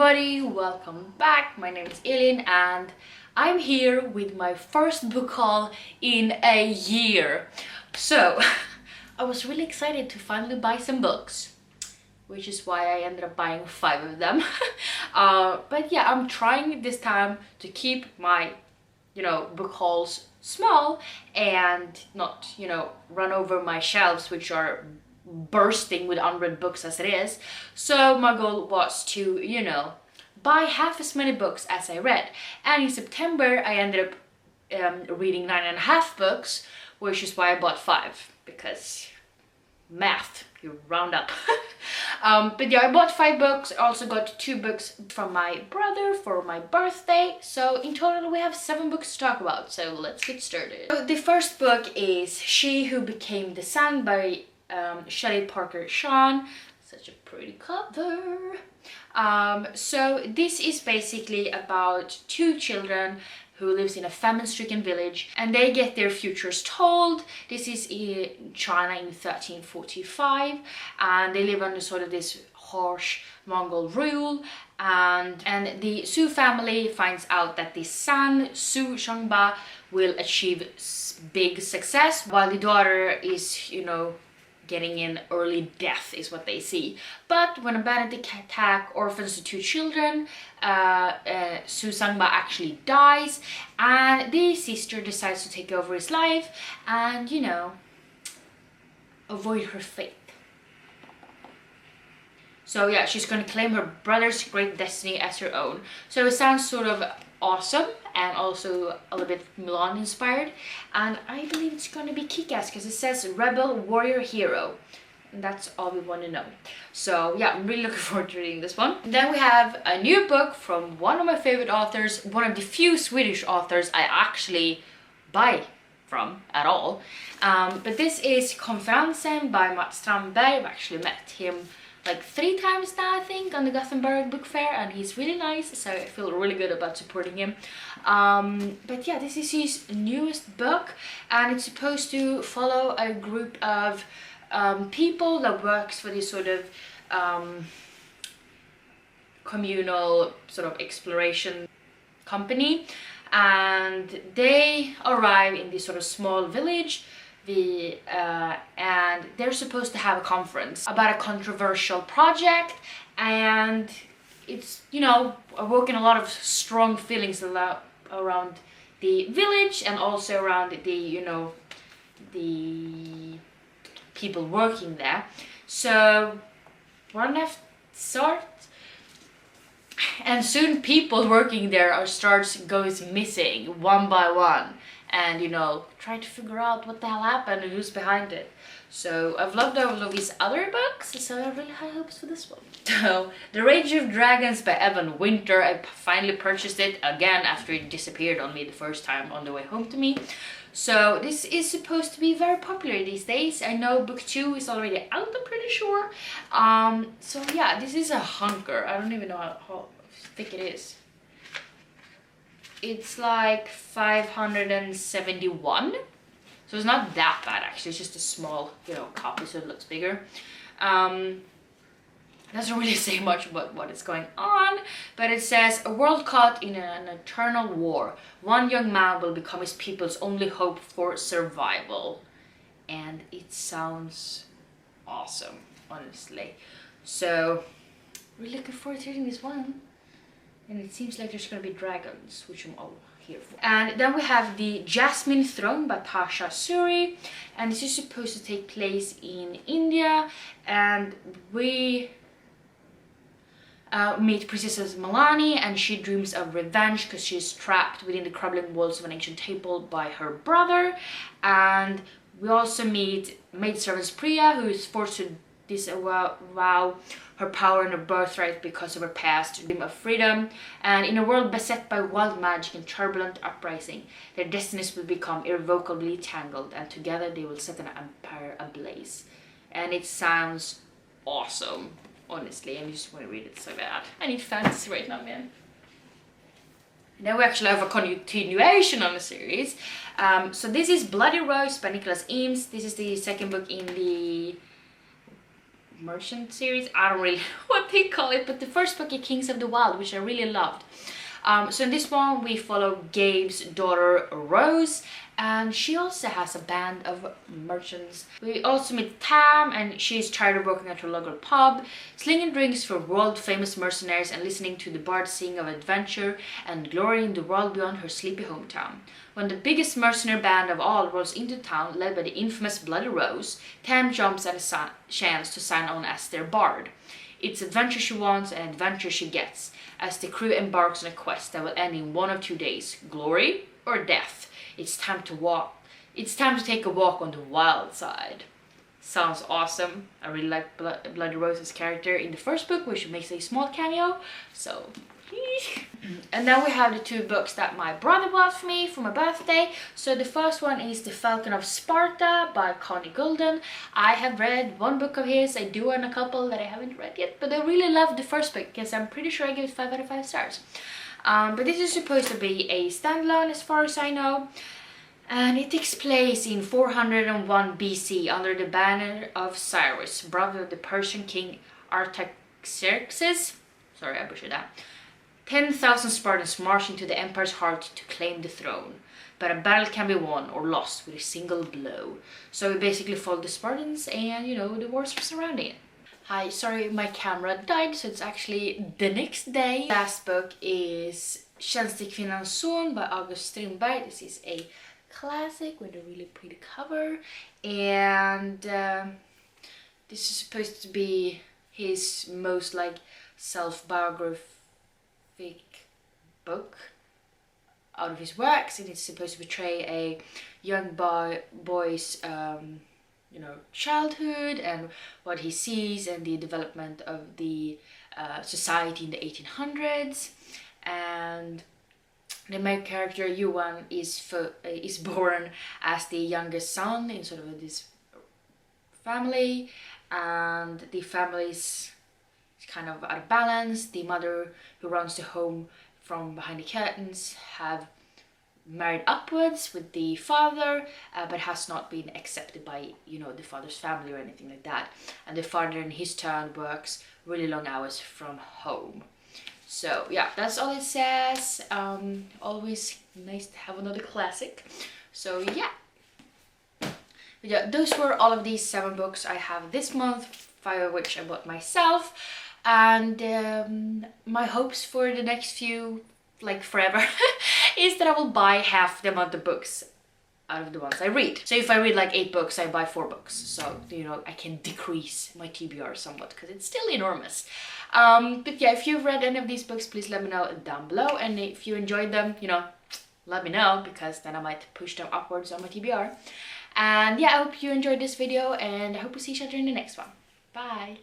everybody, welcome back. My name is Elin and I'm here with my first book haul in a year. So I was really excited to finally buy some books, which is why I ended up buying 5 of them. But yeah, I'm trying this time to keep my book hauls small and not run over my shelves, which are bursting with unread books as it is. So my goal was to buy half as many books as I read, and in September I ended up reading 9.5 books, which is why I bought 5, because math, you round up. But yeah, I bought 5 books. I also got 2 books from my brother for my birthday, so in total we have 7 books to talk about, so let's get started. So the first book is She Who Became the Sun by Shelley Parker Sean. Such a pretty cover. So this is basically about 2 children who lives in a famine-stricken village, and they get their futures told. This is in China in 1345, and they live under sort of this harsh Mongol rule, and the Su family finds out that the son, Su Shangba, will achieve big success, while the daughter is, getting in early death is what they see. But when a bandit attack orphans the 2 children, Su Sangba actually dies, and the sister decides to take over his life and, avoid her fate. So yeah, she's gonna claim her brother's great destiny as her own. So it sounds sort of awesome and also a little bit Mulan inspired, and I believe it's gonna be kick-ass because it says rebel warrior hero, and that's all we want to know. So yeah, I'm really looking forward to reading this one. And then we have a new book from one of my favorite authors, one of the few Swedish authors I actually buy from at all, but this is Confronting by Mats Strandberg. I've actually met him like 3 times now, I think, on the Gothenburg book fair, and he's really nice, so I feel really good about supporting him. But yeah, this is his newest book, and it's supposed to follow a group of people that works for this sort of communal sort of exploration company, and they arrive in this sort of small village, and they're supposed to have a conference about a controversial project, and it's awoken a lot of strong feelings around the village and also around the people working there. So one left start, and soon people working there goes missing one by one, and try to figure out what the hell happened and who's behind it. So I've loved all of his other books, so I have really high hopes for this one. So The Rage of Dragons by Evan Winter. I finally purchased it again after it disappeared on me the first time on the way home to me. So this is supposed to be very popular these days. I know book 2 is already out, I'm pretty sure. So yeah, this is a hunker. I don't even know how thick it is. It's like 571, so it's not that bad actually. It's just a small copy, so it looks bigger. Doesn't really say much about what is going on, but it says a world caught in an eternal war, one young man will become his people's only hope for survival, and it sounds awesome, honestly. So we're looking forward to reading this one. And it seems like there's gonna be dragons, which I'm all here for. And then we have the Jasmine Throne by Tasha Suri, and this is supposed to take place in India, and we meet Princess Malani, and she dreams of revenge because she's trapped within the crumbling walls of an ancient temple by her brother. And we also meet maidservant Priya, who is forced to disavow her power and her birthright because of her past dream of freedom, and in a world beset by wild magic and turbulent uprising, their destinies will become irrevocably tangled, and together they will set an empire ablaze. And it sounds awesome, honestly. I just want to read it so bad. I need fantasy right now, man. And then we actually have a continuation on the series. So this is Bloody Rose by Nicholas Eames. This is the second book in the merchant series. I don't really know what they call it, but the first book is Kings of the Wild, which I really loved. So in this one we follow Gabe's daughter Rose, and she also has a band of merchants. We also meet Tam, and she's tired of working at her local pub, slinging drinks for world famous mercenaries and listening to the bard sing of adventure and glory in the world beyond her sleepy hometown. When the biggest mercenary band of all rolls into town, led by the infamous Bloody Rose, Tam jumps at a chance to sign on as their bard. It's adventure she wants and adventure she gets, as the crew embarks on a quest that will end in one of 2 days: glory or death. It's time to take a walk on the wild side. Sounds awesome. I really like Bloody Rose's character in the first book, which makes a small cameo. So, and then we have the 2 books that my brother bought for me for my birthday. So the first one is The Falcon of Sparta by Connie Golden. I have read 1 book of his. I do own a couple that I haven't read yet, but I really love the first book because I'm pretty sure I give it 5 out of 5 stars. But this is supposed to be a standalone as far as I know. And it takes place in 401 BC under the banner of Cyrus, brother of the Persian king Artaxerxes. Sorry, I butchered that. 10,000 Spartans march into the empire's heart to claim the throne. But a battle can be won or lost with a single blow. So we basically follow the Spartans and, you know, the wars surrounding it. Hi, sorry, my camera died, so it's actually the next day. Last book is Tjänstekvinnans son by August Strindberg. This is a classic with a really pretty cover, and this is supposed to be his most like self-biographic book out of his works, and it's supposed to portray a young boy's you know, childhood and what he sees and the development of the society in the 1800s. And the main character Johan is born as the youngest son in sort of this family, and the family's kind of out of balance. The mother, who runs the home from behind the curtains, have married upwards with the father, but has not been accepted by, you know, the father's family or anything like that. And the father in his turn works really long hours from home. So yeah, that's all it says. Always nice to have another classic. So yeah. But yeah, those were all of these 7 books I have this month, 5 of which I bought myself. And my hopes for the next few, like forever, is that I will buy half the amount of books out of the ones I read. So if I read like 8 books, I buy 4 books. So, you know, I can decrease my TBR somewhat because it's still enormous. But yeah, if you've read any of these books, please let me know down below. And if you enjoyed them, you know, let me know, because then I might push them upwards on my TBR. And yeah, I hope you enjoyed this video, and I hope we see each other in the next one. Bye!